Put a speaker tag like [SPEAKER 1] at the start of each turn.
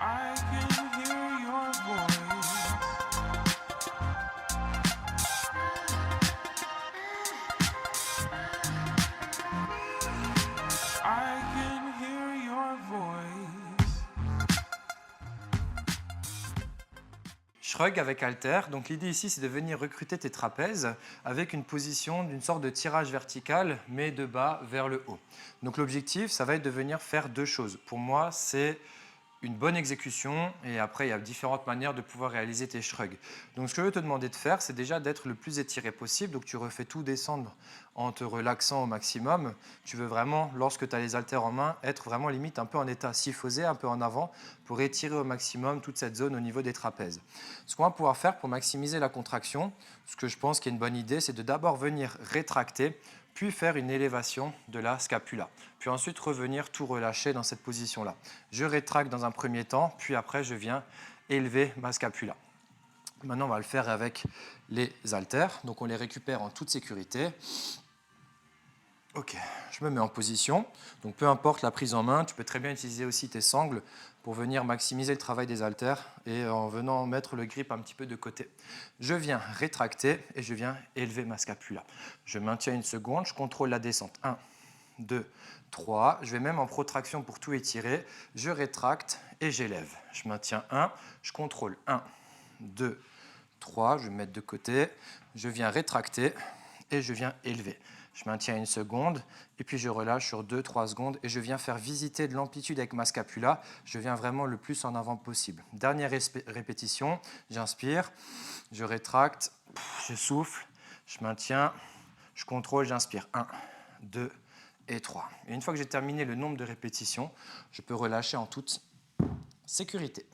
[SPEAKER 1] I can hear your voice. I can hear your voice.
[SPEAKER 2] Shrug avec halter. Donc l'idée ici, c'est de venir recruter tes trapèzes avec une position d'une sorte de tirage vertical, mais de bas vers le haut. Donc l'objectif, ça va être de venir faire deux choses. Pour moi, c'est une bonne exécution et après il y a différentes manières de pouvoir réaliser tes shrugs. Donc ce que je veux te demander de faire, c'est déjà d'être le plus étiré possible. Donc tu refais tout descendre en te relaxant au maximum. Tu veux vraiment, lorsque tu as les haltères en main, être vraiment limite un peu en état syphosé, un peu en avant pour étirer au maximum toute cette zone au niveau des trapèzes. Ce qu'on va pouvoir faire pour maximiser la contraction, ce que je pense qui est une bonne idée, c'est de d'abord venir rétracter puis faire une élévation de la scapula, puis ensuite revenir tout relâcher dans cette position-là. Je rétracte dans un premier temps, puis après je viens élever ma scapula. Maintenant, on va le faire avec les haltères, donc on les récupère en toute sécurité. Ok, je me mets en position, donc peu importe la prise en main, tu peux très bien utiliser aussi tes sangles pour venir maximiser le travail des haltères et en venant mettre le grip un petit peu de côté. Je viens rétracter et je viens élever ma scapula. Je maintiens une seconde, je contrôle la descente. 1, 2, 3. Je vais même en protraction pour tout étirer. Je rétracte et j'élève. Je maintiens 1, je contrôle 1, 2, 3. Je vais me mettre de côté. Je viens rétracter et je viens élever. Je maintiens une seconde et puis je relâche sur 2-3 secondes et je viens faire visiter de l'amplitude avec ma scapula. Je viens vraiment le plus en avant possible. Dernière répétition, j'inspire, je rétracte, je souffle, je maintiens, je contrôle, j'inspire. 1, 2 et 3. Et une fois que j'ai terminé le nombre de répétitions, je peux relâcher en toute sécurité.